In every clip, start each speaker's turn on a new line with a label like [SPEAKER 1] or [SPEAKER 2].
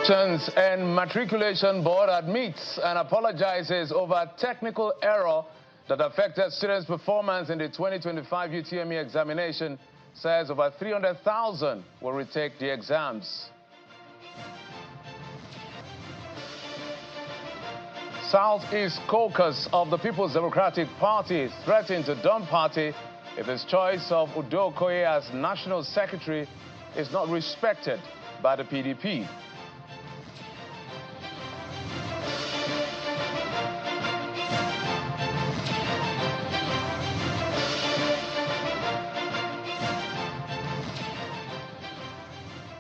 [SPEAKER 1] Admissions and Matriculation Board admits and apologizes over technical error that affected students' performance in the 2025 UTME examination, says over 300,000 will retake the exams. Southeast Caucus of the People's Democratic Party threatened to dump party if his choice of Udo Okoye as National Secretary is not respected by the PDP.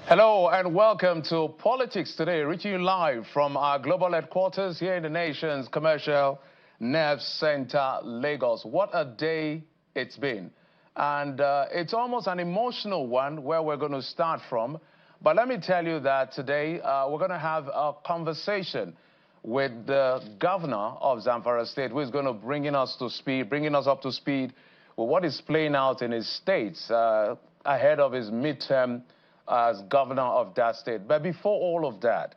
[SPEAKER 1] Hello and welcome to Politics Today, reaching you live from our global headquarters here in the nation's commercial nerve center, Lagos. What a day it's been. And it's almost an emotional one where we're going to start from. But let me tell you that today we're going to have a conversation with the governor of Zamfara State, who is going to bring us up to speed with what is playing out in his states ahead of his midterm as governor of that state. But before all of that,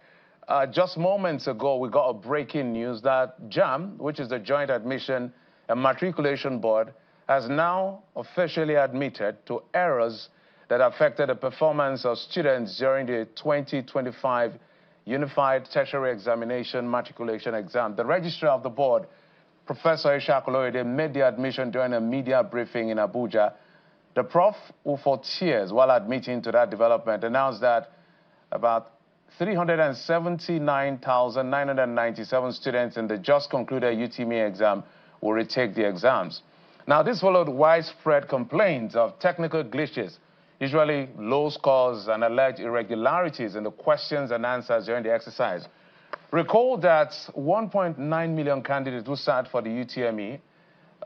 [SPEAKER 1] just moments ago, we got a breaking news that JAMB, which is the Joint Admission and Matriculation Board, has now officially admitted to errors that affected the performance of students during the 2025 Unified Tertiary Examination Matriculation Exam. The registrar of the board, Professor Ishaq Oloyede, made the admission during a media briefing in Abuja. The prof, who for tears while admitting to that development, announced that about 379,997 students in the just concluded UTME exam will retake the exams. Now, this followed widespread complaints of technical glitches, usually low scores and alleged irregularities in the questions and answers during the exercise. Recall that 1.9 million candidates who sat for the UTME,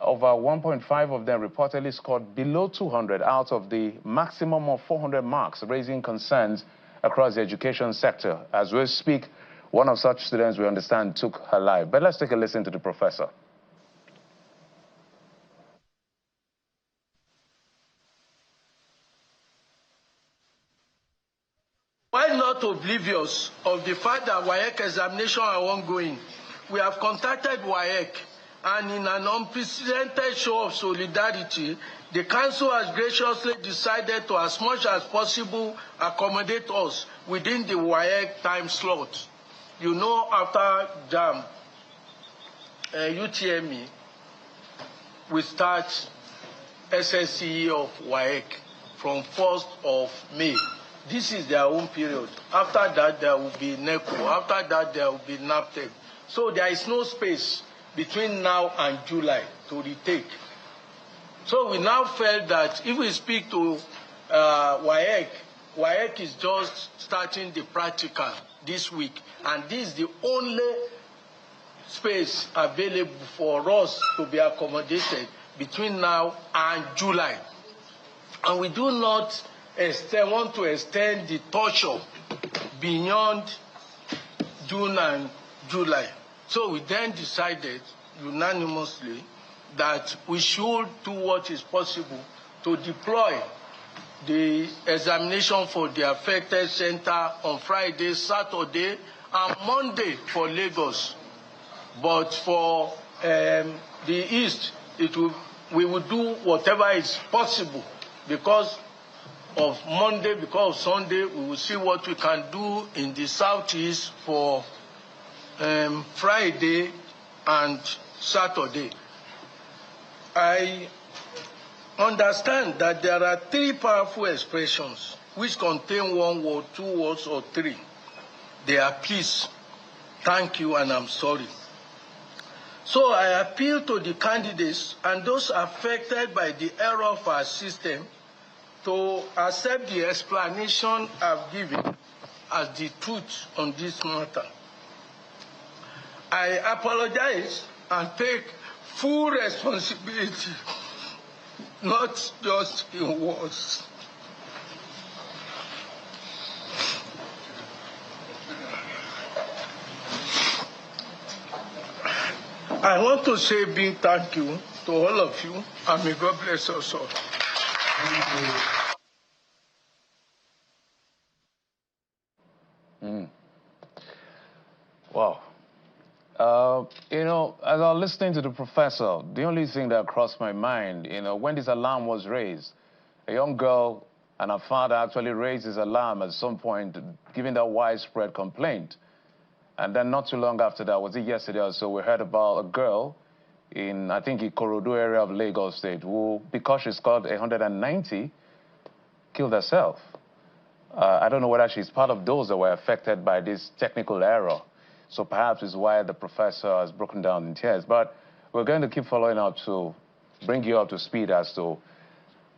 [SPEAKER 1] over 1.5 of them reportedly scored below 200 out of the maximum of 400 marks, raising concerns across the education sector. As we speak, one of such students, we understand, took her life. But let's take a listen to the professor.
[SPEAKER 2] While not oblivious of the fact that WAEC examinations are ongoing, we have contacted WAEC, and in an unprecedented show of solidarity, the Council has graciously decided to, as much as possible, accommodate us within the WAEC time slot. You know, after JAMB, UTME, we start SSCE of WAEC from 1st of May. This is their own period. After that, there will be NECO. After that, there will be NAPTEC. So there is no space between now and July to retake. So we now felt that if we speak to WAEC is just starting the practical this week, and this is the only space available for us to be accommodated between now and July. And we do not want to extend the torture beyond June and July. So we then decided unanimously that we should do what is possible to deploy the examination for the affected center on Friday, Saturday, and Monday for Lagos. But for the East, we will do whatever is possible because of Monday, because of Sunday. We will see what we can do in the Southeast for Friday and Saturday. I understand that there are three powerful expressions which contain one word, two words, or three. They are please, thank you, and I'm sorry. So I appeal to the candidates and those affected by the error of our system to accept the explanation I've given as the truth on this matter. I apologize and take full responsibility, not just in words. I want to say a big thank you to all of you, and may God bless us all. Thank you.
[SPEAKER 1] You know, as I was listening to the professor, the only thing that crossed my mind, you know, when this alarm was raised, a young girl and her father actually raised this alarm at some point, giving that widespread complaint. And then not too long after that, was it yesterday or so, we heard about a girl in, I think, Ikorodu area of Lagos State, who, because she scored 190, killed herself. I don't know whether she's part of those that were affected by this technical error. So perhaps it's why the professor has broken down in tears. But we're going to keep following up to bring you up to speed as to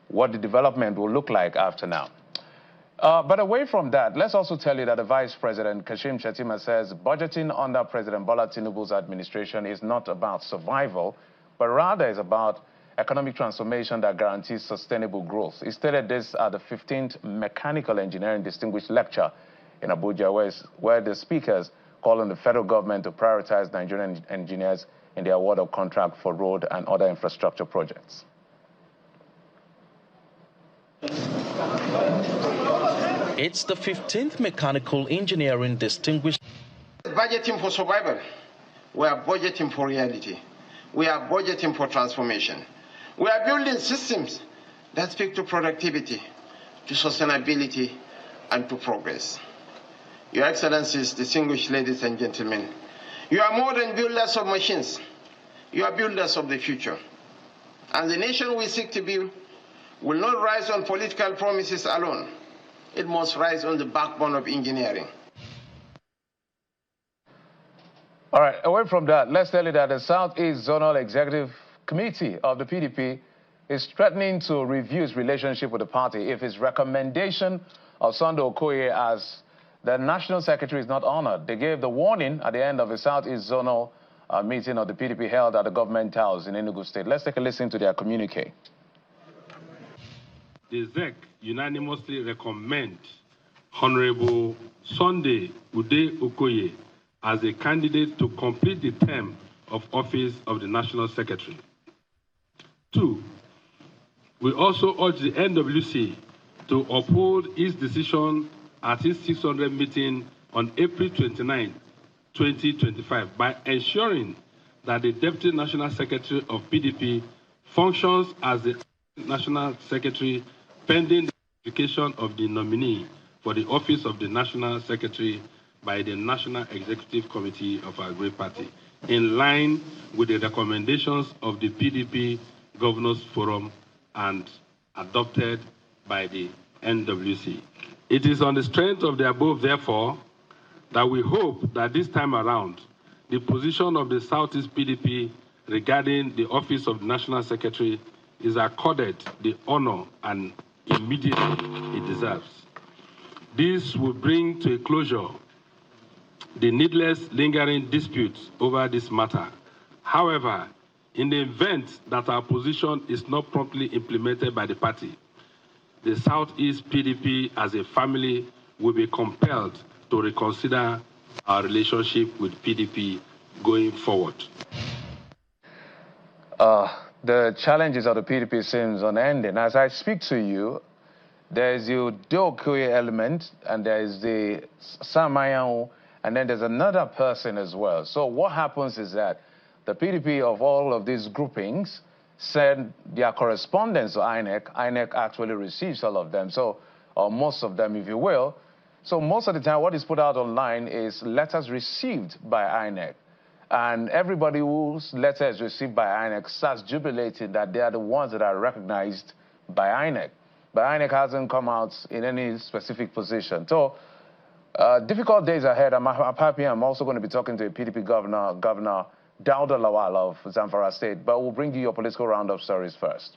[SPEAKER 1] what the development will look like after now. But away from that, let's also tell you that the Vice President, Kashim Shettima, says budgeting under President Bola Tinubu's administration is not about survival, but rather is about economic transformation that guarantees sustainable growth. He stated this at the 15th Mechanical Engineering Distinguished Lecture in Abuja, where the speakers call on the federal government to prioritize Nigerian engineers in the award of contract for road and other infrastructure projects.
[SPEAKER 3] It's the 15th Mechanical Engineering Distinguished.
[SPEAKER 4] Budgeting for survival. We are budgeting for reality. We are budgeting for transformation. We are building systems that speak to productivity, to sustainability, and to progress. Your Excellencies, distinguished ladies and gentlemen, you are more than builders of machines. You are builders of the future. And the nation we seek to build will not rise on political promises alone. It must rise on the backbone of engineering.
[SPEAKER 1] All right, away from that, let's tell you that the Southeast Zonal Executive Committee of the PDP is threatening to review its relationship with the party if its recommendation of Sunday Okoye as the National Secretary is not honored. They gave the warning at the end of a Southeast Zonal meeting of the PDP held at the government house in Enugu State. Let's take a listen to their communique.
[SPEAKER 5] The ZEC unanimously recommend Honorable Sunday Ude Okoye as a candidate to complete the term of office of the National Secretary. 2, we also urge the NWC to uphold its decision at its 600 meeting on April 29, 2025 by ensuring that the Deputy National Secretary of PDP functions as the National Secretary pending the notification of the nominee for the office of the National Secretary by the National Executive Committee of our great party, in line with the recommendations of the PDP Governors Forum and adopted by the NWC. It is on the strength of the above, therefore, that we hope that this time around, the position of the Southeast PDP regarding the office of the National Secretary is accorded the honor and immediately it deserves. This will bring to a closure the needless lingering disputes over this matter. However, in the event that our position is not promptly implemented by the party, the Southeast PDP as a family will be compelled to reconsider our relationship with PDP going forward.
[SPEAKER 1] The challenges of the PDP seems unending. As I speak to you, there's the Okoye element, and there's the Samayan, and then there's another person as well. So what happens is that the PDP of all of these groupings send their correspondence to INEC. INEC actually receives all of them, so, or most of them, if you will. So most of the time, what is put out online is letters received by INEC. And everybody whose letter is received by INEC starts jubilating that they are the ones that are recognized by INEC. But INEC hasn't come out in any specific position. So difficult days ahead. I'm happy. I'm also going to be talking to a PDP governor, Governor Dauda Lawal of Zamfara State. But we'll bring you your political roundup stories first.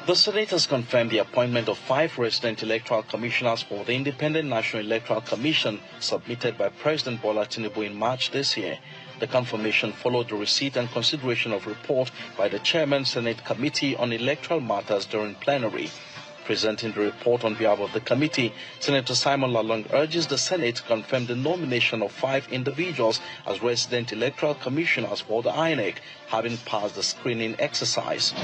[SPEAKER 3] The Senate has confirmed the appointment of 5 resident electoral commissioners for the Independent National Electoral Commission submitted by President Bola Tinubu in March this year. The confirmation followed the receipt and consideration of report by the Chairman Senate Committee on Electoral Matters during plenary. Presenting the report on behalf of the committee, Senator Simon Lalong urges the Senate to confirm the nomination of 5 individuals as resident electoral commissioners for the INEC, having passed the screening exercise.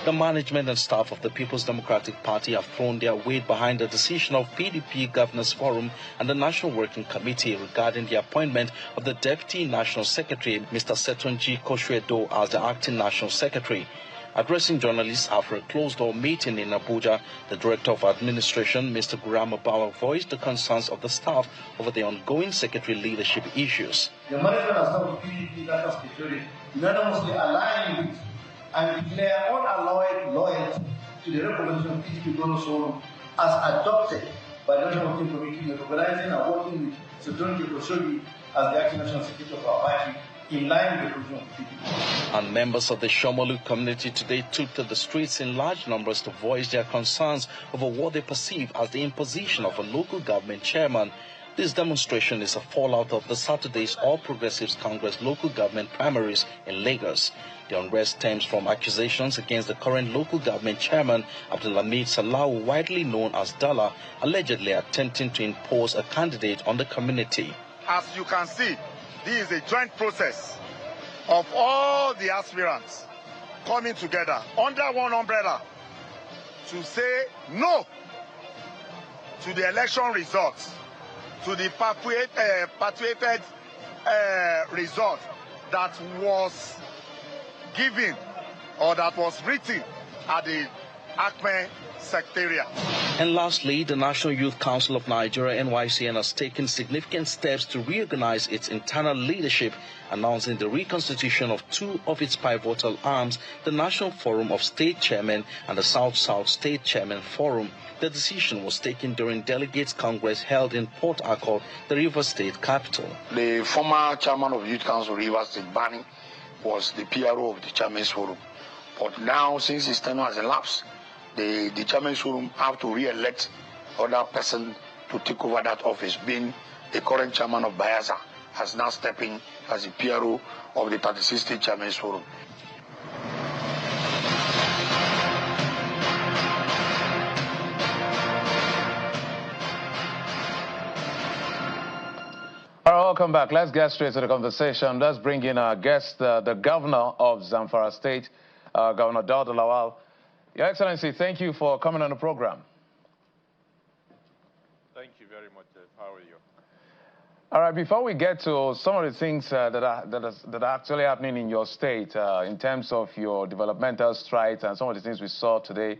[SPEAKER 3] The management and staff of the People's Democratic Party have thrown their weight behind the decision of PDP Governors Forum and the National Working Committee regarding the appointment of the Deputy National Secretary, Mr. Setonji Koshuedo, as the acting National Secretary. Addressing journalists after a closed-door meeting in Abuja, the Director of Administration, Mr. Gurama Bawa, voiced the concerns of the staff over the ongoing secretary leadership issues.
[SPEAKER 6] The management and staff of PDP National Secretary unanimously align with and declare unalloyed loyalty to the recommendation of PDP Governor Forum as adopted by the National Working Committee, recognizing and working with Setonji Koshuedo as the acting National Secretary of our party, in line with the conclusion of PDP.
[SPEAKER 3] And members of the Shomolu community today took to the streets in large numbers to voice their concerns over what they perceive as the imposition of a local government chairman. This demonstration is a fallout of the Saturday's All Progressives Congress local government primaries in Lagos. The unrest stems from accusations against the current local government chairman, Abdulhamid Salau, widely known as Dala, allegedly attempting to impose a candidate on the community.
[SPEAKER 7] As you can see, this is a joint process of all the aspirants coming together under one umbrella to say no to the election results, to the perpetuated result that was given or that was written at the Acme Secretariat.
[SPEAKER 3] And lastly, the National Youth Council of Nigeria, NYCN, has taken significant steps to reorganize its internal leadership, announcing the reconstitution of 2 of its pivotal arms, the National Forum of State Chairmen and the South-South State Chairmen Forum. The decision was taken during Delegates Congress held in Port Harcourt, the Rivers State capital.
[SPEAKER 8] The former chairman of Youth Council, Rivers State, Bani, was the PRO of the Chairman's Forum. But now, since his tenure has elapsed, the Chairman's Forum have to re-elect other person to take over that office, being the current chairman of Bayelsa has now stepped in as the PRO of the 36th State Chairman's Forum.
[SPEAKER 1] All right, welcome back. Let's get straight to the conversation. Let's bring in our guest, the governor of Zamfara State, Governor Dauda Lawal. Your Excellency, thank you for coming on the program.
[SPEAKER 9] Thank you very much, Jeff. How are you?
[SPEAKER 1] All right, before we get to some of the things that are actually happening in your state, in terms of your developmental strides and some of the things we saw today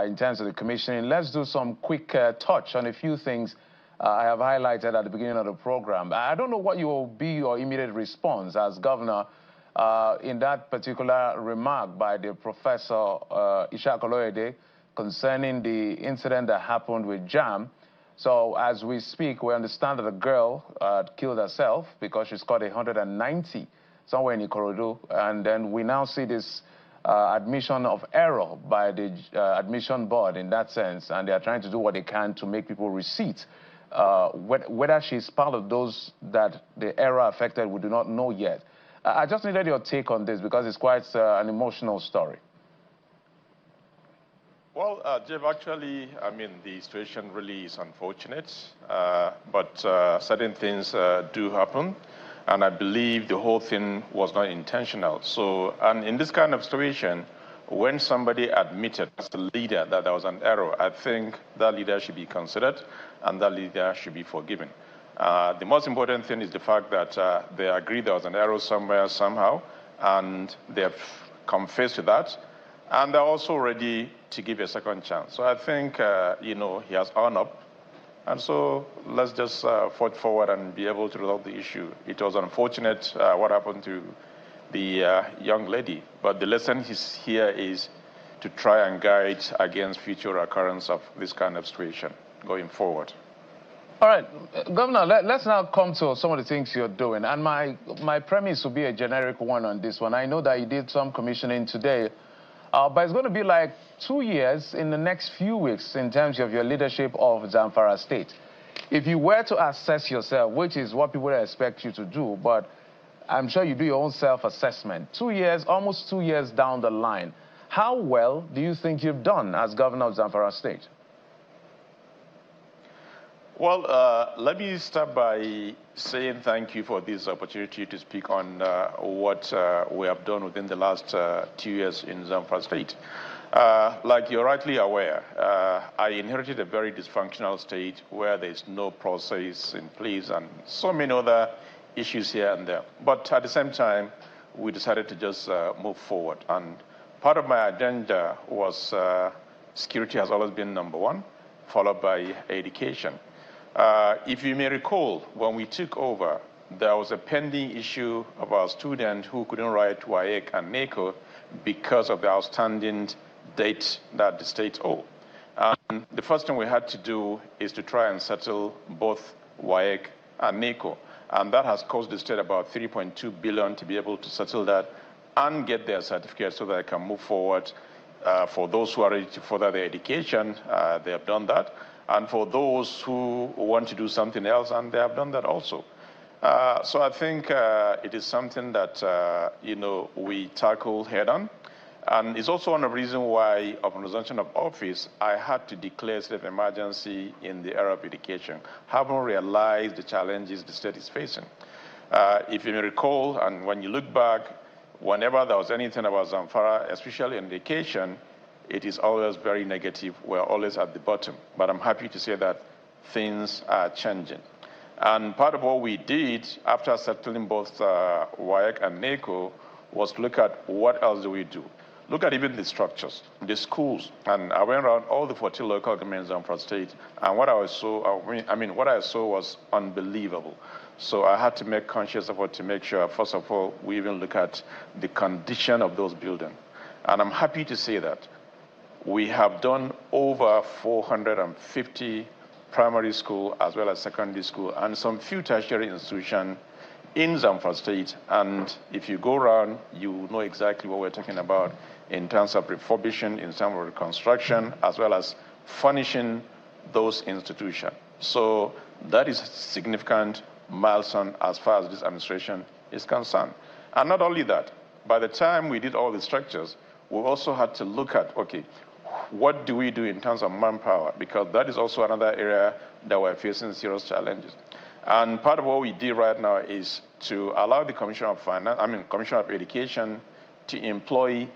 [SPEAKER 1] in terms of the commissioning, let's do some quick touch on a few things I have highlighted at the beginning of the program. I don't know what will be your immediate response as governor in that particular remark by the Professor Ishaq Oloyede concerning the incident that happened with JAMB. So as we speak, we understand that the girl killed herself because she scored 190 somewhere in Ikorodu. And then we now see this admission of error by the admission board in that sense. And they are trying to do what they can to make people receipt. Whether she's part of those that the error affected, we do not know yet. I just needed your take on this because it's quite an emotional story.
[SPEAKER 9] Well, Jeff, actually, I mean, the situation really is unfortunate, but certain things do happen, and I believe the whole thing was not intentional. So, and in this kind of situation, when somebody admitted as the leader that there was an error, I think that leader should be considered, and that leader should be forgiven. The most important thing is the fact that they agreed there was an error somewhere, somehow, and they have confessed to that, and they're also ready to give a second chance. So I think, you know, he has earned up, and so let's just forge forward and be able to resolve the issue. It was unfortunate what happened to the young lady, but the lesson here is to try and guide against future occurrence of this kind of situation going forward.
[SPEAKER 1] All right, Governor, let's now come to some of the things you're doing. And my premise will be a generic one on this one. I know that you did some commissioning today, but it's going to be like 2 years in the next few weeks in terms of your leadership of Zamfara State. If you were to assess yourself, which is what people expect you to do, but I'm sure you do your own self-assessment, 2 years, almost 2 years down the line, How well do you think you've done as governor of Zamfara State?
[SPEAKER 9] Well, let me start by saying thank you for this opportunity to speak on what we have done within the last 2 years in Zamfara State. Like you're rightly aware, I inherited a very dysfunctional state where there's no process in place and so many other issues here and there. But at the same time, we decided to just move forward. And part of my agenda was security has always been number one, followed by education. If you may recall, when we took over, there was a pending issue of our student who couldn't write WAEC and NECO because of the outstanding debt that the state owed. And the first thing we had to do is to try and settle both WAEC and NECO. And that has cost the state about $3.2 billion to be able to settle that and get their certificate so that they can move forward. For those who are ready to further their education, they have done that. And for those who want to do something else, and they have done that also. So I think it is something that, we tackle head on. And it's also one of the reasons why, upon resumption of office, I had to declare state of emergency in the area of education, having realized the challenges the state is facing. If you may recall, and when you look back, whenever there was anything about Zamfara, especially in education, it is always very negative. We're always at the bottom. But I'm happy to say that things are changing. And part of what we did after settling both WAEC and NECO was to look at what else do we do. Look at even the structures, the schools. And I went around all the 40 local governments in Zamfara State, and what I saw was unbelievable. So I had to make conscious effort to make sure, first of all, we even look at the condition of those buildings. And I'm happy to say that we have done over 450 primary school as well as secondary school and some few tertiary institutions in Zamfara State. And if you go around, you know exactly what we're talking about in terms of refurbishing, in terms of reconstruction, as well as furnishing those institutions. So that is a significant milestone as far as this administration is concerned. And not only that, by the time we did all the structures, we also had to look at, okay, what do we do in terms of manpower? Because that is also another area that we're facing serious challenges. And part of what we did right now is to allow the Commissioner of Education to employ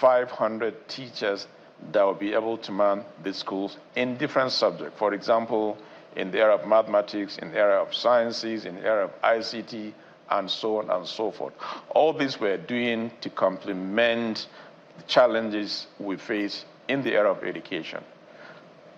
[SPEAKER 9] 500 teachers that will be able to man the schools in different subjects. For example, in the area of mathematics, in the area of sciences, in the area of ICT, and so on and so forth. All this we're doing to complement the challenges we face in the area of education.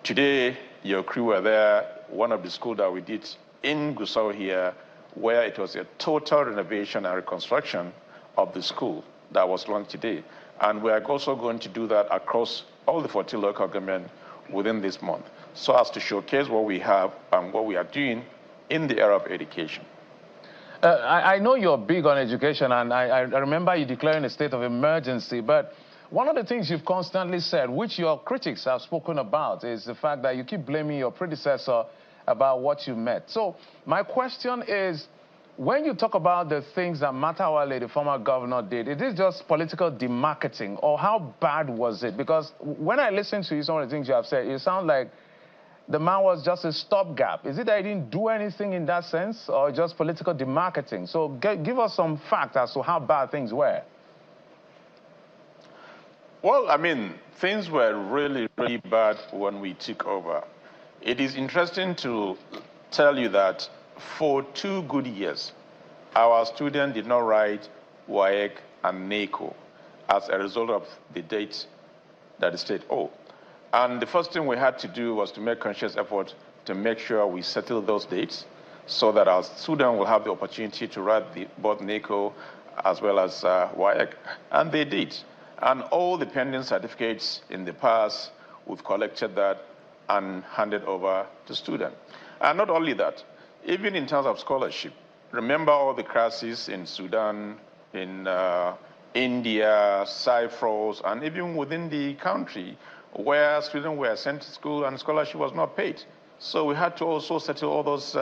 [SPEAKER 9] Today, your crew were there, one of the schools that we did in Gusau here, where it was a total renovation and reconstruction of the school that was launched today. And we are also going to do that across all the 40 local governments within this month, so as to showcase what we have and what we are doing in the area of education.
[SPEAKER 1] I know you're big on education, and I remember you declaring a state of emergency, but one of the things you've constantly said, which your critics have spoken about, is the fact that you keep blaming your predecessor about what you met. So my question is, when you talk about the things that Matawale, the former governor, did, is this just political demarketing, or how bad was it? Because when I listen to you, some of the things you have said, it sounds like the man was just a stopgap. Is it that he didn't do anything in that sense, or just political demarketing? So give us some facts as to how bad things were.
[SPEAKER 9] Well, I mean, things were really, really bad when we took over. It is interesting to tell you that for 2 good years, our students did not write WAEC and NECO as a result of the debt that the state owed. And the first thing we had to do was to make conscious effort to make sure we settle those dates so that our students will have the opportunity to write both NECO as well as WAEC. And they did. And all the pending certificates in the past, we've collected that and handed over to students. And not only that, even in terms of scholarship, remember all the crises in Sudan, in India, Cyprus, and even within the country where students were sent to school and scholarship was not paid. So we had to also settle all those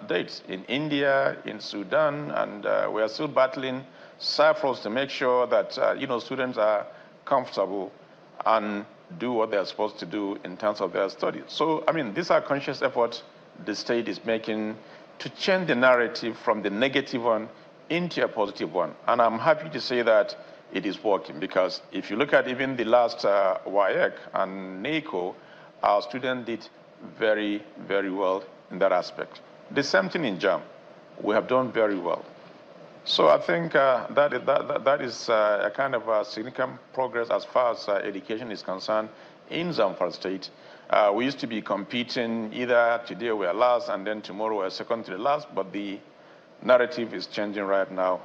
[SPEAKER 9] dates in India, in Sudan, and we are still battling Cyprus to make sure that students are comfortable and do what they're supposed to do in terms of their studies. So, I mean, these are conscious efforts the state is making to change the narrative from the negative one into a positive one. And I'm happy to say that it is working, because if you look at even the last WAEC and NACO, our students did very, very well in that aspect. The same thing in JAMB. We have done very well. So I think that is a kind of significant progress as far as education is concerned in Zamfara State. We used to be competing, either today we're last and then tomorrow we're second to the last, but the narrative is changing right now,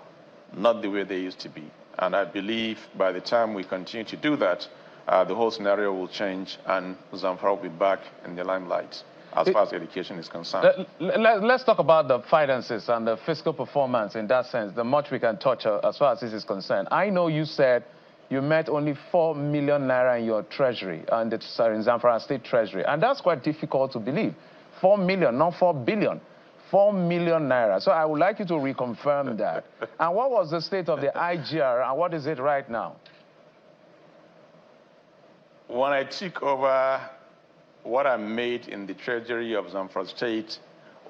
[SPEAKER 9] not the way they used to be. And I believe by the time we continue to do that, the whole scenario will change and Zamfara will be back in the limelight as far as education is concerned.
[SPEAKER 1] Let's talk about the finances and the fiscal performance in that sense, the much we can touch as far as this is concerned. I know you said you met only 4 million naira in your treasury, in Zamfara State Treasury, and that's quite difficult to believe. 4 million, not 4 billion. 4 million naira. So I would like you to reconfirm that. And what was the state of the IGR and what is it right now?
[SPEAKER 9] When I took over, what I made in the treasury of Zamfara State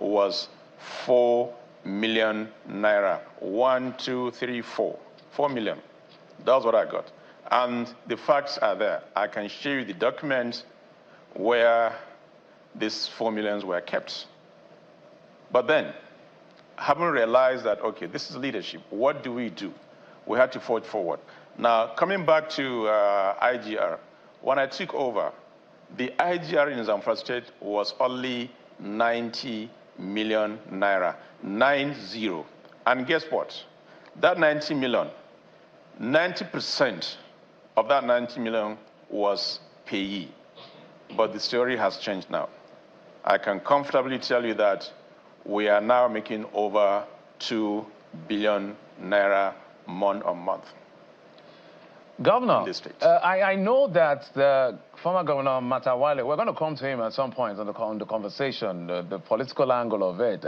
[SPEAKER 9] was 4 million naira. 1, 2, 3, 4. 4 million. That's what I got. And the facts are there. I can show you the documents where these 4 millions were kept. But then, having realized that, okay, this is leadership, what do? We had to forge forward. Now, coming back to IGR, when I took over, the IGR in Zamfara State was only 90 million naira, 90. And guess what? That 90 million, 90% of that 90 million was payee. But the story has changed now. I can comfortably tell you that we are now making over 2 billion naira month on month.
[SPEAKER 1] Governor, I know that the former Governor Matawale, we're going to come to him at some point on the conversation, the political angle of it,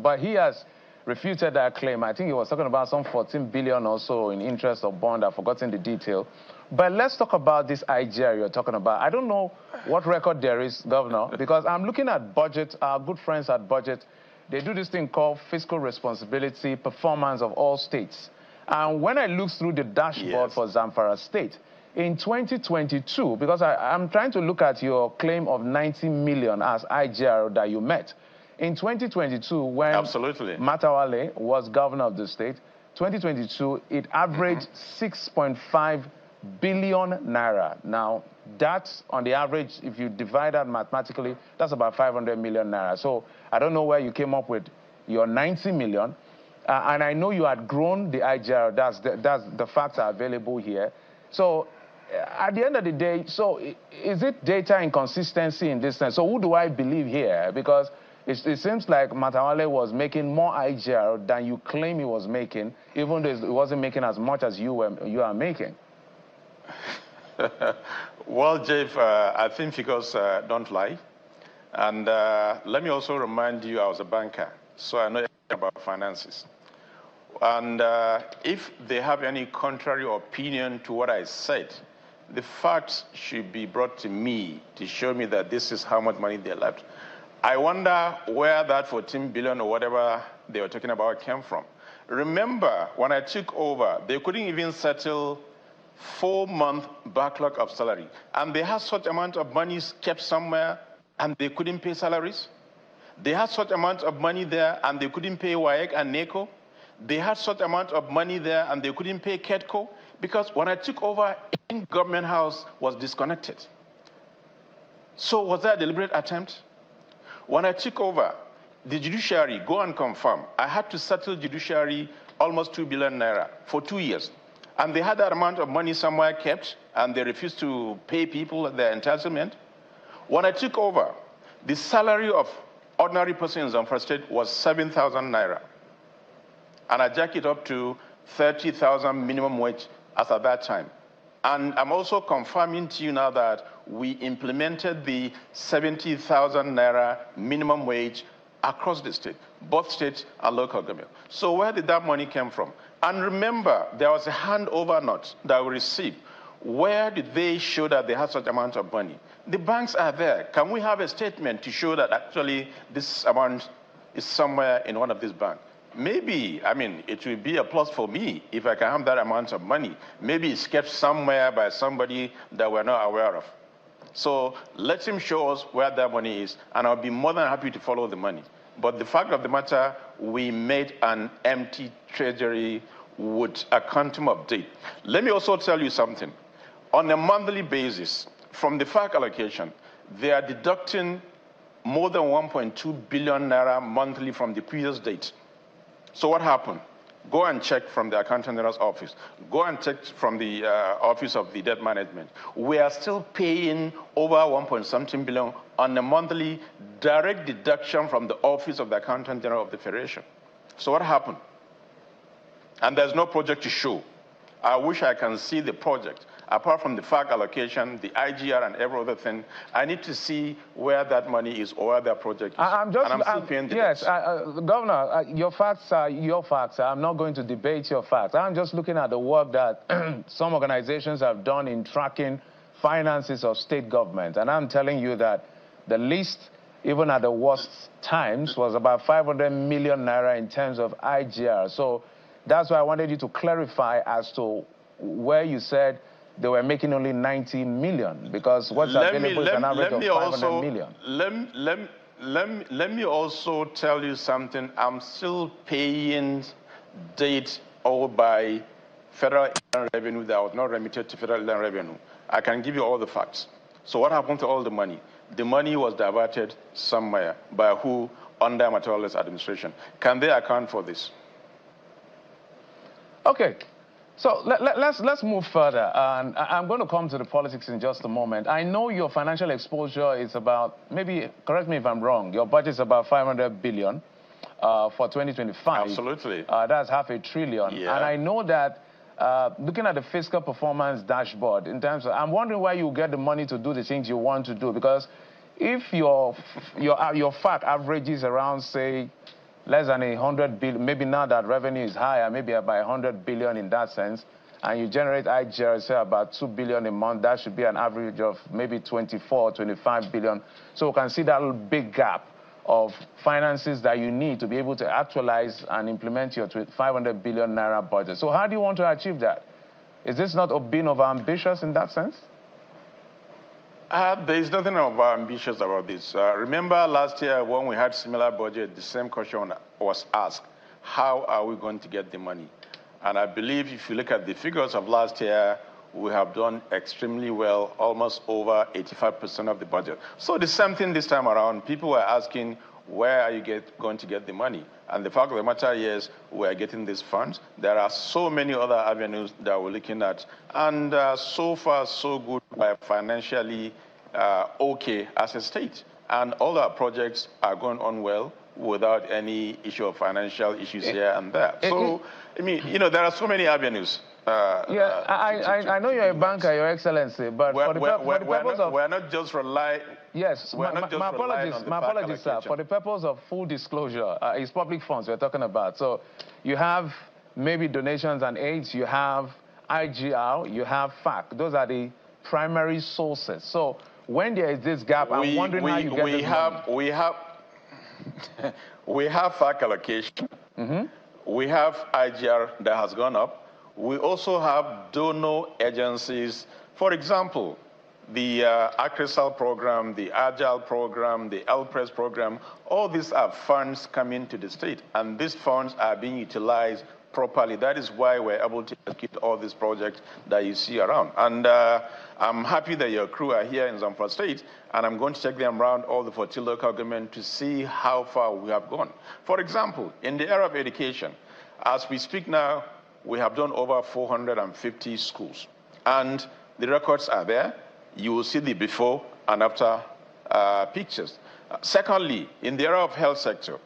[SPEAKER 1] but he has refuted that claim. I think he was talking about some 14 billion or so in interest or bond. I've forgotten the detail. But let's talk about this IGR you're talking about. I don't know what record there is, Governor, because I'm looking at budget, our good friends at budget. They do this thing called fiscal responsibility performance of all states. And when I look through the dashboard for Zamfara State, in 2022, because I'm trying to look at your claim of 90 million as IGR that you met. In 2022, when Matawale was governor of the state, 2022, it averaged 6.5 billion naira. Now, that's on the average, if you divide that mathematically, that's about 500 million naira. So I don't know where you came up with your 90 million. And I know you had grown the IGR. That's the facts are available here. So at the end of the day, so is it data inconsistency in this sense? So who do I believe here? Because it seems like Matawale was making more IGR than you claim he was making, even though it wasn't making as much as you are making.
[SPEAKER 9] Well, Jeff, I think figures don't lie. And let me also remind you, I was a banker, so I know about finances. And if they have any contrary opinion to what I said, the facts should be brought to me to show me that this is how much money they left. I wonder where that 14 billion or whatever they were talking about came from. Remember, when I took over, they couldn't even settle 4-month backlog of salary. And they had such amount of money kept somewhere and they couldn't pay salaries. They had such amount of money there and they couldn't pay WAEC and NACO. They had such amount of money there and they couldn't pay KEDCO. Because when I took over, government house was disconnected. So was that a deliberate attempt? When I took over, the judiciary, go and confirm, I had to settle judiciary almost 2 billion naira for 2 years. And they had that amount of money somewhere kept, and they refused to pay people their entitlement. When I took over, the salary of ordinary person in Zamfara State was 7,000 naira. And I jacked it up to 30,000 minimum wage as at that time. And I'm also confirming to you now that we implemented the 70,000 naira minimum wage across the state, both state and local government. So where did that money come from? And remember, there was a handover note that we received Where did they show that they had such amount of money? The banks are there. Can we have a statement to show that actually this amount is somewhere in one of these banks? Maybe, I mean, it will be a plus for me if I can have that amount of money. Maybe it's kept somewhere by somebody that we're not aware of. So let him show us where that money is, and I'll be more than happy to follow the money. But the fact of the matter, we made an empty treasury with a quantum update. Let me also tell you something. On a monthly basis, from the FAC allocation, they are deducting more than 1.2 billion naira monthly from the previous date. So what happened? Go and check from the Accountant General's office. Go and check from the Office of the Debt Management. We are still paying over 1.something billion on a monthly direct deduction from the Office of the Accountant General of the Federation. So what happened? And there's no project to show. I wish I can see the project. Apart from the FAC allocation, the IGR, and every other thing, I need to see where that money is or where that project is. I'm still paying the debts.
[SPEAKER 1] Governor, your facts are your facts. I'm not going to debate your facts. I'm just looking at the work that some organizations have done in tracking finances of state government. And I'm telling you that the least, even at the worst times, was about 500 million naira in terms of IGR. So that's why I wanted you to clarify as to where you said they were making only 90 million, because what's available is an average of 500 million.
[SPEAKER 9] Let me also tell you something. I'm still paying date owed by federal revenue that was not remitted to federal revenue. I can give you all the facts. So what happened to all the money? The money was diverted somewhere. By who? Under materialist administration. Can they account for this?
[SPEAKER 1] Okay. So let's move further. And I'm going to come to the politics in just a moment. I know your financial exposure is about, maybe, correct me if I'm wrong, your budget is about 500 billion for 2025.
[SPEAKER 9] Absolutely.
[SPEAKER 1] That's $500 billion.
[SPEAKER 9] Yeah.
[SPEAKER 1] And I know that looking at the fiscal performance dashboard, in terms of, I'm wondering where you get the money to do the things you want to do. Because if your FAC averages around, say, less than 100 billion, maybe now that revenue is higher, maybe about 100 billion in that sense, and you generate IGR, say about 2 billion a month, that should be an average of maybe 24, 25 billion. So we can see that little big gap of finances that you need to be able to actualize and implement your 500 billion naira budget. So how do you want to achieve that? Is this not being overambitious in that sense?
[SPEAKER 9] There is nothing ambitious about this. Remember last year when we had similar budget, the same question was asked, how are we going to get the money? And I believe if you look at the figures of last year, we have done extremely well, almost over 85% of the budget. So the same thing this time around. People were asking, where are you going to get the money? And the fact of the matter is, we are getting these funds. There are so many other avenues that we're looking at. And so far, so good, we're financially okay as a state. And all our projects are going on well without any issue of financial issues here and there. So, I mean, you know, there are so many avenues.
[SPEAKER 1] I know you're a banker, Your Excellency, but for the purpose of...
[SPEAKER 9] We're not just relying...
[SPEAKER 1] Yes, my apologies, sir. For the purpose of full disclosure, it's public funds we're talking about. So you have maybe donations and aids, you have IGR, you have FAC. Those are the primary sources. So when there is this gap, I'm wondering how you get this money.
[SPEAKER 9] We have FAC allocation. Mm-hmm. We have IGR that has gone up. We also have donor agencies. For example, the ACRISAL program, the Agile program, the LPRES program, all these are funds coming to the state, and these funds are being utilized properly. That is why we're able to execute all these projects that you see around. And I'm happy that your crew are here in Zamfara State, and I'm going to take them around all the 14 local government to see how far we have gone. For example, in the area of education, as we speak now, we have done over 450 schools, and the records are there. You will see the before and after pictures. Secondly, in the area of health sector,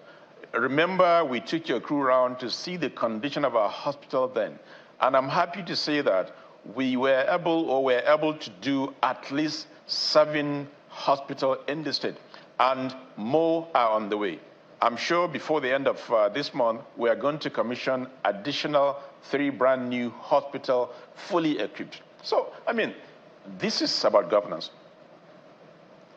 [SPEAKER 9] remember we took your crew around to see the condition of our hospital then, and I'm happy to say that we were able to do at least 7 hospitals in the state, and more are on the way. I'm sure before the end of this month, we are going to commission additional 3 brand new hospitals fully equipped. So, I mean, this is about governance.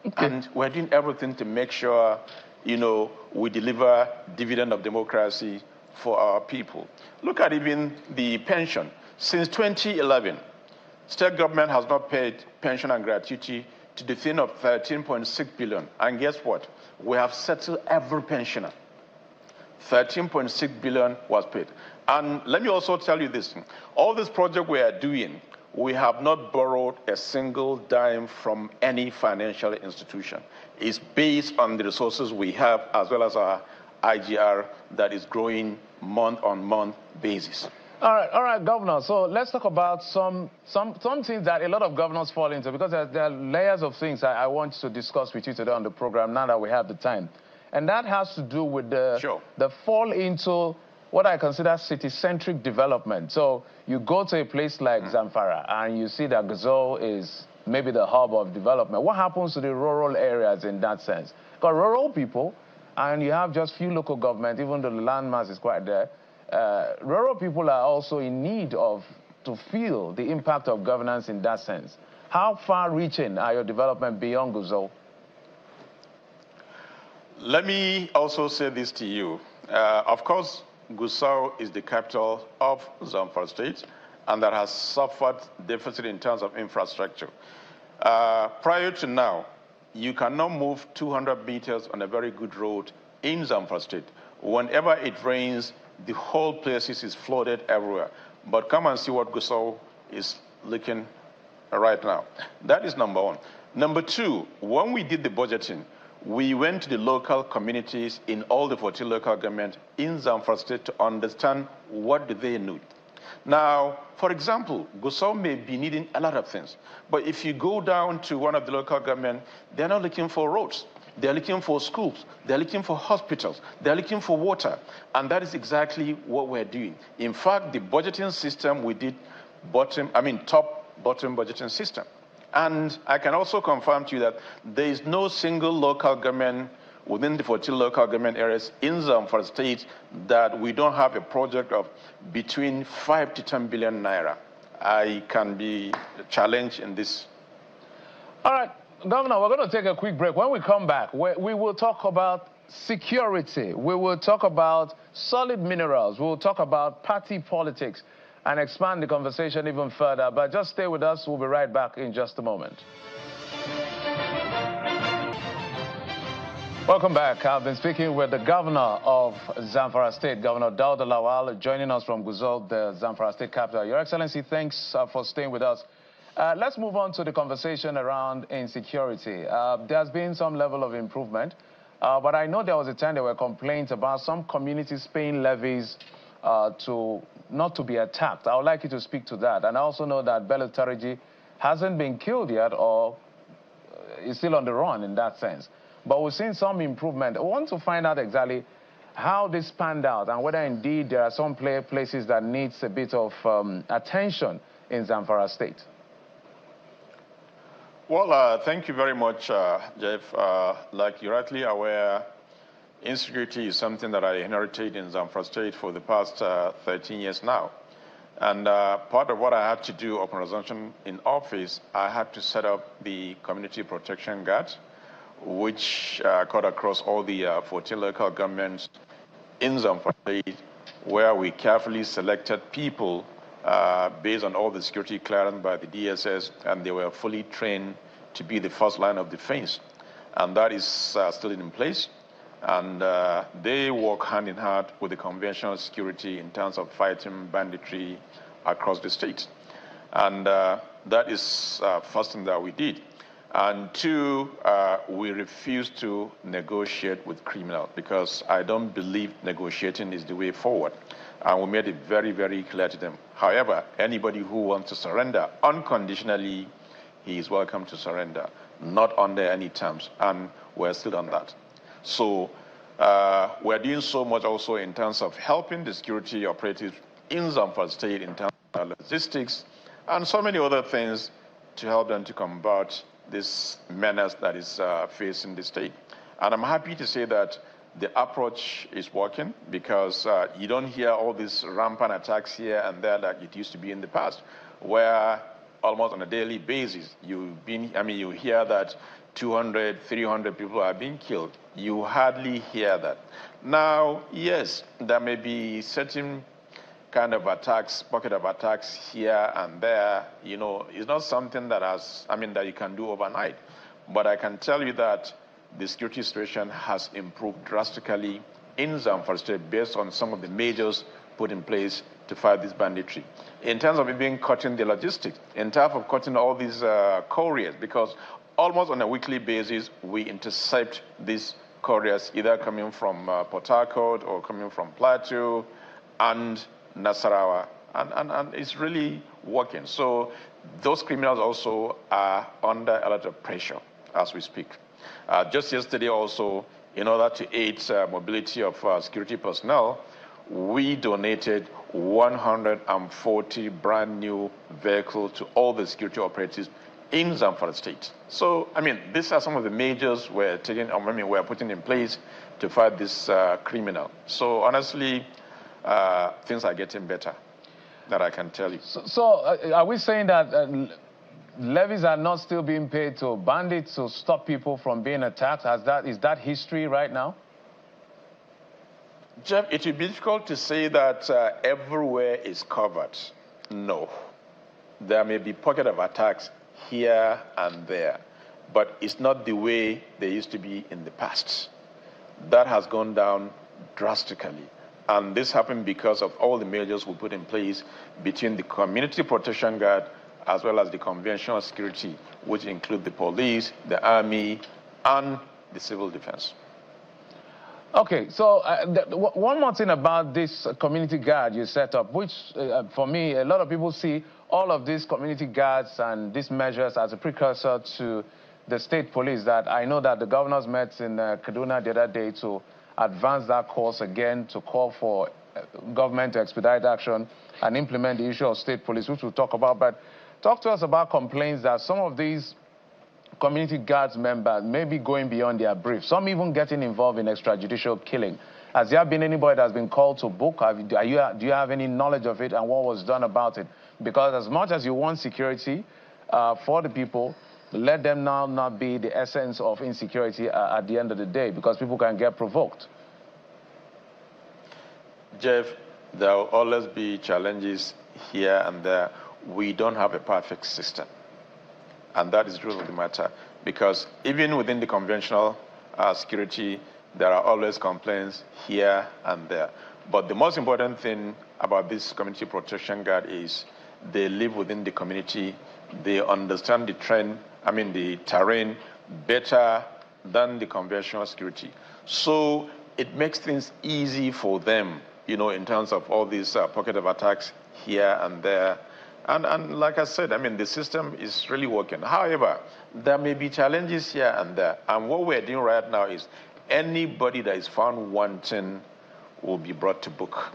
[SPEAKER 9] Okay. And we're doing everything to make sure, we deliver dividend of democracy for our people. Look at even the pension. Since 2011, state government has not paid pension and gratuity to the tune of 13.6 billion. And guess what? We have settled every pensioner. 13.6 billion was paid. And let me also tell you this. All this project we are doing, we have not borrowed a single dime from any financial institution. It's based on the resources we have as well as our IGR that is growing month-on-month basis.
[SPEAKER 1] All right, Governor. So let's talk about some things that a lot of governors fall into, because there are layers of things I want to discuss with you today on the program now that we have the time. And that has to do with the fall into what I consider city-centric development. So you go to a place like Zamfara and you see that Gusau is maybe the hub of development. What happens to the rural areas in that sense? Because rural people, and you have just few local government, even though the landmass is quite there, rural people are also in need to feel the impact of governance in that sense. How far-reaching are your development beyond Gusau?
[SPEAKER 9] Let me also say this to you. Of course, Gusau is the capital of Zamfara State, and that has suffered deficit in terms of infrastructure. Prior to now, you cannot move 200 meters on a very good road in Zamfara State. Whenever it rains, the whole place is flooded everywhere. But come and see what Gusau is looking right now. That is number one. Number two, when we did the budgeting, we went to the local communities in all the 14 local governments in Zamfara State to understand what do they need. Now, for example, Gusau may be needing a lot of things, but if you go down to one of the local government, they're not looking for roads. They're looking for schools. They're looking for hospitals. They're looking for water. And that is exactly what we're doing. In fact, the budgeting system we did top-bottom budgeting system. And I can also confirm to you that there is no single local government within the 14 local government areas in Zamfara State that we don't have a project of between 5 to 10 billion naira. I can be challenged in this.
[SPEAKER 1] All right, Governor, we're going to take a quick break. When we come back, we will talk about security. We will talk about solid minerals. We will talk about party politics and expand the conversation even further. But just stay with us. We'll be right back in just a moment. Welcome back. I've been speaking with the governor of Zamfara State, Governor Dauda Lawal, joining us from Gusau, the Zamfara State capital. Your Excellency, thanks for staying with us. Let's move on to the conversation around insecurity. There's been some level of improvement, but I know there was a time there were complaints about some communities paying levies not to be attacked. I would like you to speak to that. And I also know that Bello Turiji hasn't been killed yet or is still on the run in that sense. But we've seen some improvement. I want to find out exactly how this panned out and whether indeed there are some places that needs a bit of attention in Zamfara State.
[SPEAKER 9] Well, thank you very much, Jeff. Like you're rightly aware, insecurity is something that I inherited in Zamfara State for the past 13 years now. And part of what I had to do upon resumption in office, I had to set up the Community Protection Guard, which cut across all the 14 local governments in Zamfara State, where we carefully selected people based on all the security clearance by the DSS, and they were fully trained to be the first line of defense. And that is still in place. And they work hand in hand with the conventional security in terms of fighting banditry across the state. And that is first thing that we did. And two, we refuse to negotiate with criminals because I don't believe negotiating is the way forward. And we made it very, very clear to them. However, anybody who wants to surrender unconditionally, he is welcome to surrender, not under any terms. And we're still on that. So we're doing so much also in terms of helping the security operatives in Zamfara State in terms of logistics and so many other things to help them to combat this menace that is facing the state. And I'm happy to say that the approach is working because you don't hear all these rampant attacks here and there like it used to be in the past, where almost on a daily basis. You hear that 200, 300 people are being killed. You hardly hear that. Now, yes, there may be certain kind of attacks, pocket of attacks here and there. It's not something that that you can do overnight. But I can tell you that the security situation has improved drastically in Zamfara State based on some of the measures put in place to fight this banditry. In terms of even cutting the logistics, in terms of cutting all these couriers, because almost on a weekly basis, we intercept these couriers either coming from Port Harcourt or coming from Plateau and Nasarawa, and it's really working. So those criminals also are under a lot of pressure as we speak. Just yesterday also, in order to aid mobility of security personnel, we donated 140 brand new vehicles to all the security operatives in Zamfara State. So, these are some of the measures we're putting in place to fight this criminal. So, honestly, things are getting better, that I can tell you.
[SPEAKER 1] So are we saying that levies are not still being paid to bandits to stop people from being attacked? Is that history right now?
[SPEAKER 9] Jeff, it will be difficult to say that everywhere is covered. No. There may be pocket of attacks here and there, but it's not the way they used to be in the past. That has gone down drastically. And this happened because of all the measures we put in place between the Community Protection Guard as well as the conventional security, which include the police, the army, and the civil defense.
[SPEAKER 1] Okay, so one more thing about this community guard you set up, which for me, a lot of people see all of these community guards and these measures as a precursor to the state police. That I know that the governors met in Kaduna the other day to advance that course again, to call for government to expedite action and implement the issue of state police, which we'll talk about. But talk to us about complaints that some of these community guards members may be going beyond their brief, some even getting involved in extrajudicial killing. Has there been anybody that's been called to book? Do you have any knowledge of it and what was done about it? Because as much as you want security for the people, let them now not be the essence of insecurity at the end of the day, because people can get provoked.
[SPEAKER 9] Jeff, there will always be challenges here and there. We don't have a perfect system. And that is the truth of the matter, because even within the conventional security, there are always complaints here and there. But the most important thing about this community protection guard is they live within the community. They understand the the terrain better than the conventional security. So it makes things easy for them, in terms of all these pocket of attacks here and there. And like I said, the system is really working. However, there may be challenges here and there. And what we're doing right now is anybody that is found wanting will be brought to book.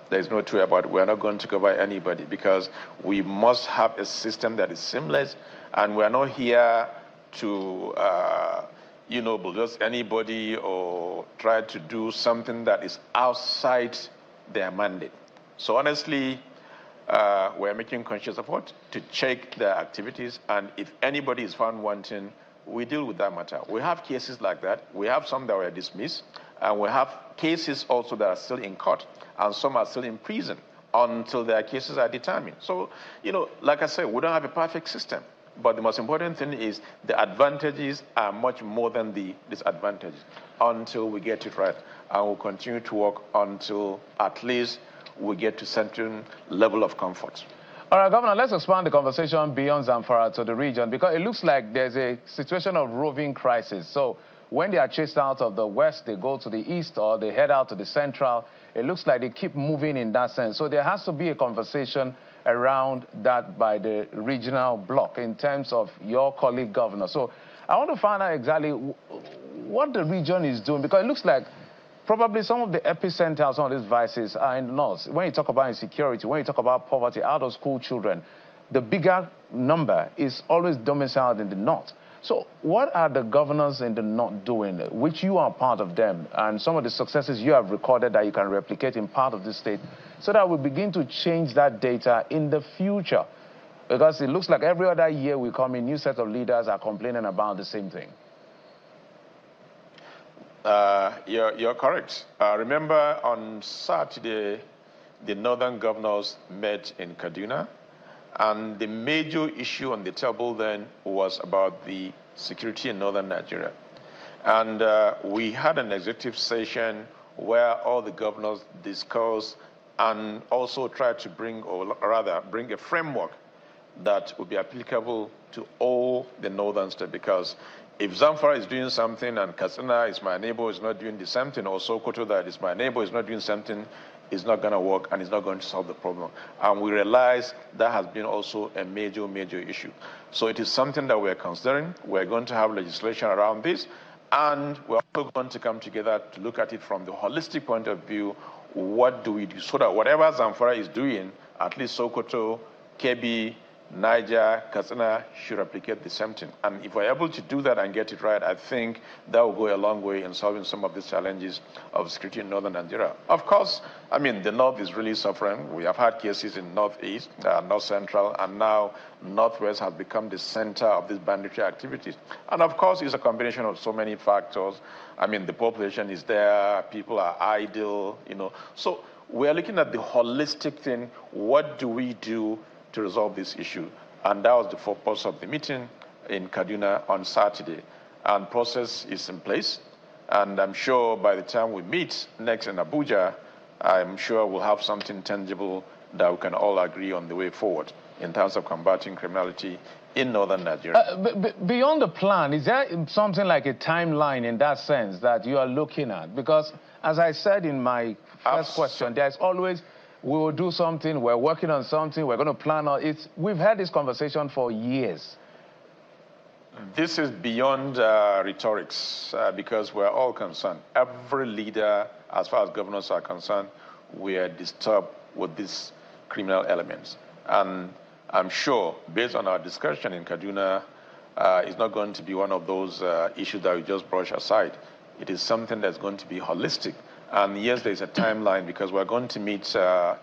[SPEAKER 9] There's no two about it. We're not going to cover anybody, because we must have a system that is seamless. And we're not here to, bulldoze anybody or try to do something that is outside their mandate. So honestly, we're making conscious effort to check their activities, and if anybody is found wanting, we deal with that matter. We have cases like that. We have some that were dismissed, and we have cases also that are still in court, and some are still in prison until their cases are determined. So, like I said, we don't have a perfect system, but the most important thing is the advantages are much more than the disadvantages until we get it right, and we'll continue to work until at least we get to certain level of comfort.
[SPEAKER 1] All right, Governor, let's expand the conversation beyond Zamfara to the region, because it looks like there's a situation of roving crisis. So when they are chased out of the west, they go to the east, or they head out to the central. It looks like they keep moving in that sense. So there has to be a conversation around that by the regional bloc in terms of your colleague governor. So I want to find out exactly what the region is doing, because it looks like probably some of the epicenters of these vices are in the north. When you talk about insecurity, when you talk about poverty, out-of-school children, the bigger number is always domiciled in the north. So what are the governors in the north doing, which you are part of them, and some of the successes you have recorded that you can replicate in part of the state, so that we begin to change that data in the future? Because it looks like every other year we come in, new set of leaders are complaining about the same thing.
[SPEAKER 9] You're correct. Remember on Saturday, the northern governors met in Kaduna, and the major issue on the table then was about the security in northern Nigeria. And we had an executive session where all the governors discussed and also tried to bring, or rather bring a framework that would be applicable to all the northern states. Because if Zamfara is doing something and Katsina is my neighbor is not doing the same thing, or Sokoto that is my neighbor is not doing something, it's not going to work and it's not going to solve the problem. And we realize that has been also a major, major issue. So it is something that we're considering. We're going to have legislation around this, and we're also going to come together to look at it from the holistic point of view. What do we do so that whatever Zamfara is doing, at least Sokoto, Kebbi, Niger, Katsina should replicate the same thing. And if we're able to do that and get it right, I think that will go a long way in solving some of these challenges of security in northern Nigeria. Of course, I mean, the north is really suffering. We have had cases in northeast, north central, and now northwest has become the center of these banditry activities. And of course, it's a combination of so many factors. I mean, the population is there, people are idle, you know. So we're looking at the holistic thing. What do we do to resolve this issue? And that was the purpose of the meeting in Kaduna on Saturday. And process is in place. And I'm sure by the time we meet next in Abuja, I'm sure we'll have something tangible that we can all agree on the way forward in terms of combating criminality in northern Nigeria.
[SPEAKER 1] Beyond the plan, is there something like a timeline in that sense that you are looking at? Because as I said in my first question, there's always, we will do something, we're working on something, we're going to plan on it. We've had this conversation for years.
[SPEAKER 9] This is beyond rhetorics because we're all concerned. Every leader, as far as governors are concerned, we are disturbed with these criminal elements. And I'm sure, based on our discussion in Kaduna, it's not going to be one of those issues that we just brush aside. It is something that's going to be holistic. And yes, there's a timeline because we're going to meet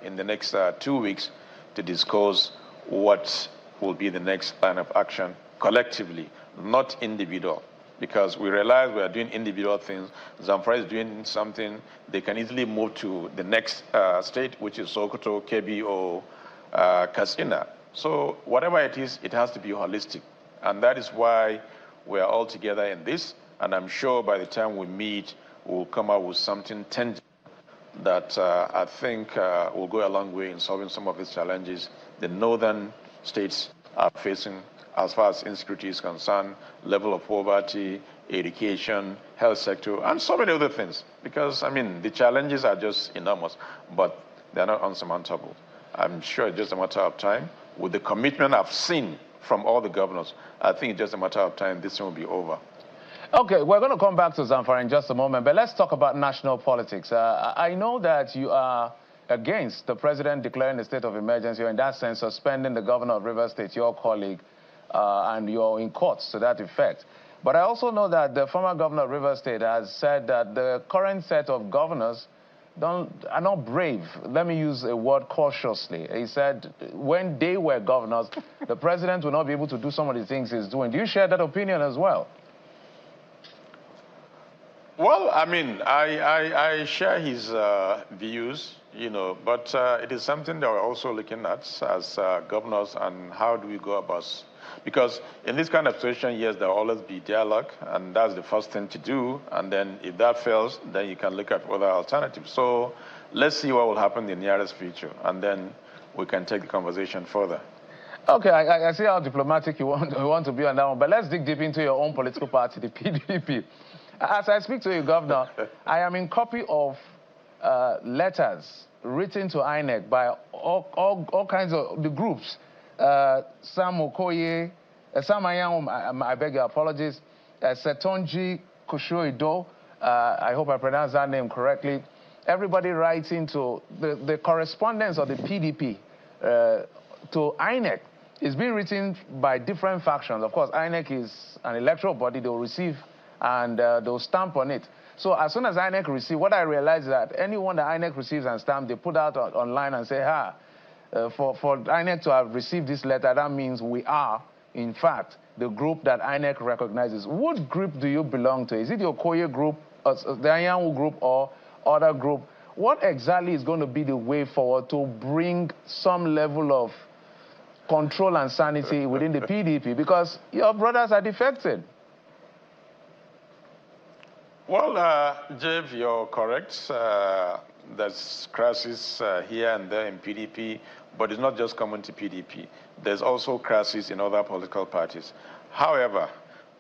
[SPEAKER 9] in the next 2 weeks to discuss what will be the next line of action collectively, not individual. Because we realize we are doing individual things. Zamfara is doing something. They can easily move to the next state, which is Sokoto, Kebbi, or Katsina. So whatever it is, it has to be holistic. And that is why we are all together in this. And I'm sure by the time we meet, we'll come out with something tangible that I think will go a long way in solving some of these challenges the northern states are facing as far as insecurity is concerned, level of poverty, education, health sector, and so many other things. Because, I mean, the challenges are just enormous, but they're not unsurmountable. I'm sure it's just a matter of time. With the commitment I've seen from all the governors, I think it's just a matter of time this thing will be over.
[SPEAKER 1] Okay, we're going to come back to Zamfara in just a moment, but let's talk about national politics. I know that you are against the president declaring a state of emergency, or in that sense, suspending the governor of Rivers State, your colleague, and you're in courts to that effect. But I also know that the former governor of Rivers State has said that the current set of governors are not brave. Let me use a word cautiously. He said when they were governors, the president will not be able to do some of the things he's doing. Do you share that opinion as well?
[SPEAKER 9] Well, I mean, I share his views, you know, but it is something that we're also looking at as governors, and how do we go about. Because in this kind of situation, yes, there will always be dialogue, and that's the first thing to do. And then if that fails, then you can look at other alternatives. So let's see what will happen in the nearest future, and then we can take the conversation further.
[SPEAKER 1] Okay, I see how diplomatic you want to be on that one, but let's dig deep into your own political party, the PDP. As I speak to you, Governor, I am in copy of letters written to INEC by all kinds of the groups. Sam Okoye, Sam Ayam, I beg your apologies, Setonji Kushoido, I hope I pronounced that name correctly. Everybody writing to the correspondence of the PDP to INEC is being written by different factions. Of course, INEC is an electoral body. They will receive and they'll stamp on it. So as soon as INEC receive, what I realize is that anyone that INEC receives and stamp, they put out online and say, for INEC to have received this letter, that means we are, in fact, the group that INEC recognizes. What group do you belong to? Is it the Okoye group, the Anyanwu group, or other group? What exactly is going to be the way forward to bring some level of control and sanity within the PDP? Because your brothers are defected.
[SPEAKER 9] Well, Jeff, you're correct. There's crisis here and there in PDP, but it's not just common to PDP. There's also crisis in other political parties. However,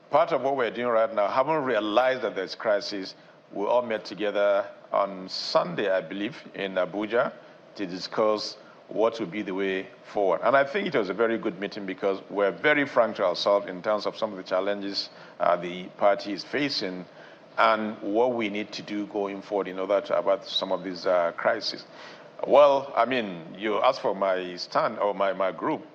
[SPEAKER 9] part of what we're doing right now, having realized that there's crisis, we all met together on Sunday, I believe, in Abuja to discuss what would be the way forward. And I think it was a very good meeting because we're very frank to ourselves in terms of some of the challenges the party is facing and what we need to do going forward in order to avert some of these crises. Well, I mean, you asked for my stand or my group.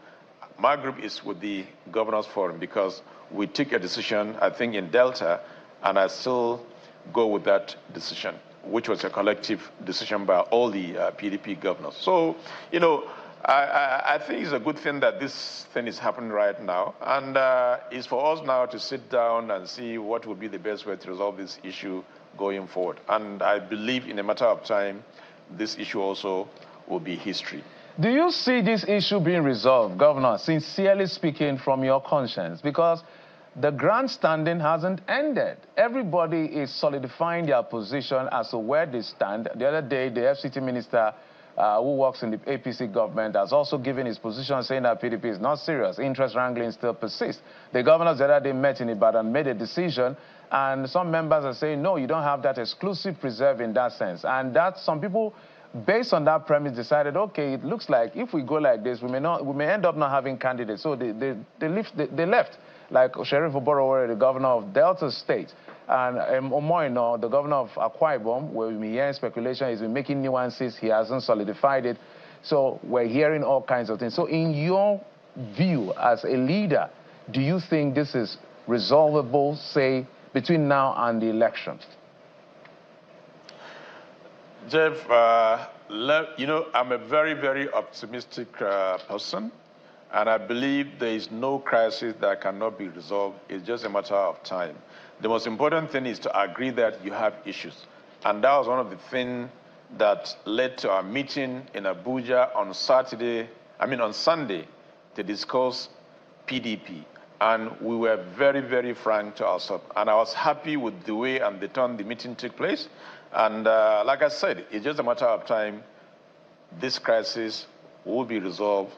[SPEAKER 9] My group is with the Governors Forum because we took a decision, I think, in Delta, and I still go with that decision, which was a collective decision by all the PDP governors. So, you know, I think it's a good thing that this thing is happening right now. And it's for us now to sit down and see what would be the best way to resolve this issue going forward. And I believe in a matter of time, this issue also will be history.
[SPEAKER 1] Do you see this issue being resolved, Governor, sincerely speaking from your conscience? Because the grandstanding hasn't ended. Everybody is solidifying their position as to where they stand. The other day, the FCT minister who works in the APC government has also given his position saying that PDP is not serious. Interest wrangling still persists. The governors the other day met in Ibadan, made a decision, and some members are saying, no, you don't have that exclusive preserve in that sense. And that some people, based on that premise, decided, okay, it looks like if we go like this, we may end up not having candidates. So they left. Like Sheriff Oborowere, the governor of Delta State, and Omoino, the governor of Akwa Ibom, where we hear speculation, he's been making nuances, he hasn't solidified it. So we're hearing all kinds of things. So in your view as a leader, do you think this is resolvable, say, between now and the election?
[SPEAKER 9] Jeff, you know, I'm a very, very optimistic person. And I believe there is no crisis that cannot be resolved. It's just a matter of time. The most important thing is to agree that you have issues. And that was one of the things that led to our meeting in Abuja on Sunday, to discuss PDP. And we were very, very frank to ourselves. And I was happy with the way and the turn the meeting took place. And like I said, it's just a matter of time. This crisis will be resolved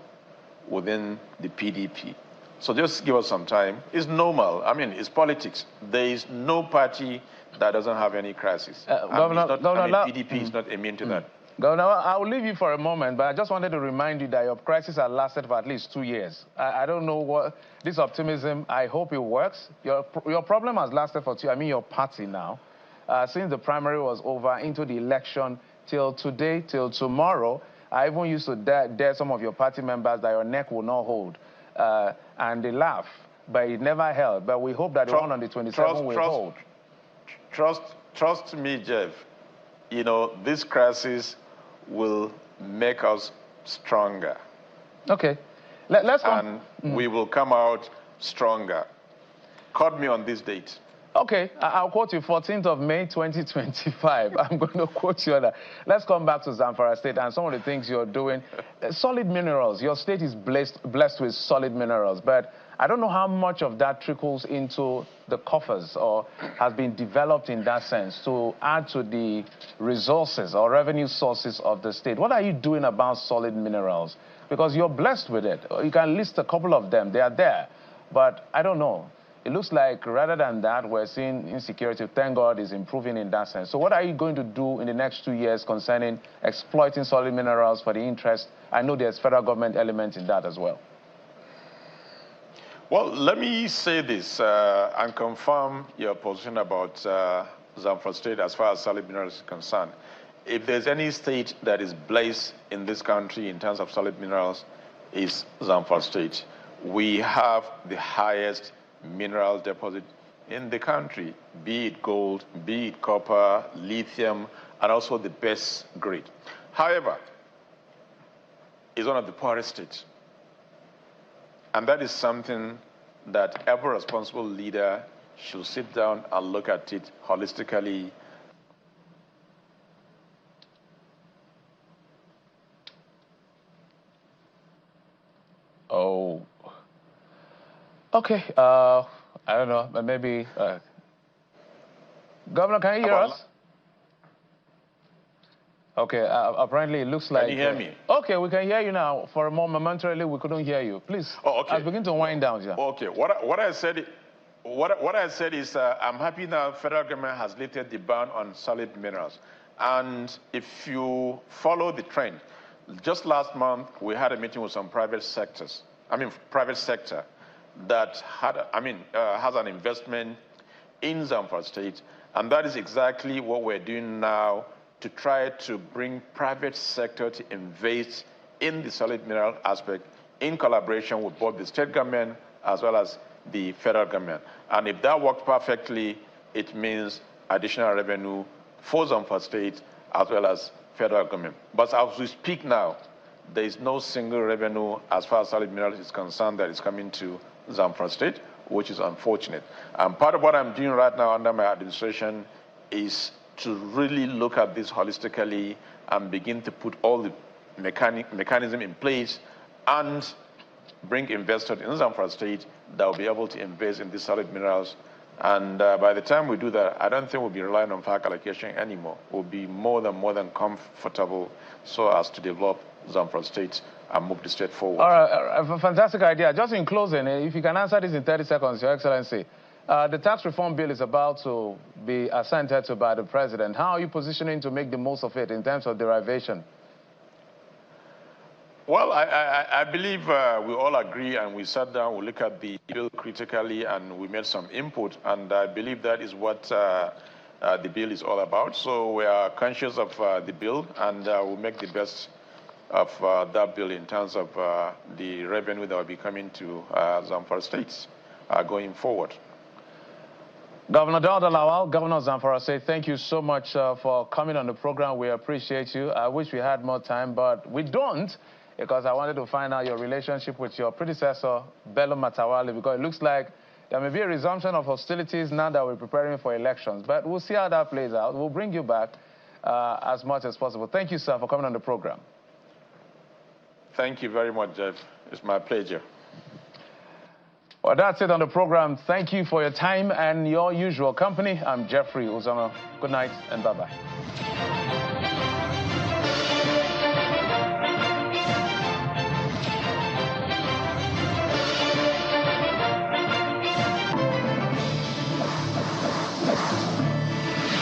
[SPEAKER 9] within the PDP. So just give us some time. It's normal. I mean, it's politics. There is no party that doesn't have any crisis. PDP is not immune to that.
[SPEAKER 1] Governor, I will leave you for a moment, but I just wanted to remind you that your crisis has lasted for at least 2 years. I don't know what, this optimism, I hope it works. Your problem has lasted for your party now, since the primary was over into the election till today, till tomorrow. I even used to dare some of your party members that your neck will not hold. And they laugh, but it never held. But we hope that the one on the 27th will hold.
[SPEAKER 9] Trust me, Jeff. You know, this crisis will make us stronger.
[SPEAKER 1] Okay. Let's go.
[SPEAKER 9] And we will come out stronger. Quote me on this date.
[SPEAKER 1] Okay, I'll quote you 14th of May, 2025. I'm going to quote you on that. Let's come back to Zamfara State and some of the things you're doing. Solid minerals. Your state is blessed with solid minerals, but I don't know how much of that trickles into the coffers or has been developed in that sense to add to the resources or revenue sources of the state. What are you doing about solid minerals? Because you're blessed with it. You can list a couple of them. They are there. But I don't know. It looks like rather than that, we're seeing insecurity. Thank God is improving in that sense. So what are you going to do in the next 2 years concerning exploiting solid minerals for the interest? I know there's federal government element in that as well.
[SPEAKER 9] Well, let me say this and confirm your position about Zamfara State as far as solid minerals is concerned. If there's any state that is blessed in this country in terms of solid minerals, it's Zamfara State. We have the highest mineral deposit in the country, be it gold, be it copper, lithium, and also the best grade. However, is one of the poorest states. And that is something that every responsible leader should sit down and look at it holistically.
[SPEAKER 1] Oh, okay. I don't know, but maybe. Governor, can you hear us? Okay, apparently it looks like...
[SPEAKER 9] Can you hear me?
[SPEAKER 1] Okay, we can hear you now. For a moment, momentarily, we couldn't hear you. Please, I'll begin to wind down. Yeah.
[SPEAKER 9] Okay, what I said is I'm happy now federal government has lifted the ban on solid minerals. And if you follow the trend, just last month, we had a meeting with some private sector that had, has an investment in Zamfara State. And that is exactly what we're doing now to try to bring private sector to invest in the solid mineral aspect in collaboration with both the state government as well as the federal government. And if that works perfectly, it means additional revenue for Zamfara State as well as federal government. But as we speak now, there is no single revenue as far as solid minerals is concerned that is coming to Zamfara State, which is unfortunate. And part of what I'm doing right now under my administration is to really look at this holistically and begin to put all the mechanism in place and bring investors in Zamfara State that will be able to invest in these solid minerals. And by the time we do that, I don't think we'll be relying on FAC allocation anymore. We'll be more than comfortable so as to develop Zamfara State and move the state forward.
[SPEAKER 1] All right, a fantastic idea. Just in closing, if you can answer this in 30 seconds, Your Excellency. The tax reform bill is about to be assented to by the president. How are you positioning to make the most of it in terms of derivation?
[SPEAKER 9] Well, I believe we all agree and we sat down, we look at the bill critically and we made some input, and I believe that is what the bill is all about. So we are conscious of the bill and we'll make the best of that bill in terms of the revenue that will be coming to Zamfara States going forward.
[SPEAKER 1] Governor Dauda Lawal, Governor of Zamfara State, thank you so much for coming on the program. We appreciate you. I wish we had more time, but we don't, because I wanted to find out your relationship with your predecessor, Bello Matawale, because it looks like there may be a resumption of hostilities now that we're preparing for elections. But we'll see how that plays out. We'll bring you back as much as possible. Thank you, sir, for coming on the program.
[SPEAKER 9] Thank you very much, Jeff. It's my pleasure.
[SPEAKER 1] Well, that's it on the program. Thank you for your time and your usual company. I'm Jeffrey Uzama. Good night and bye-bye.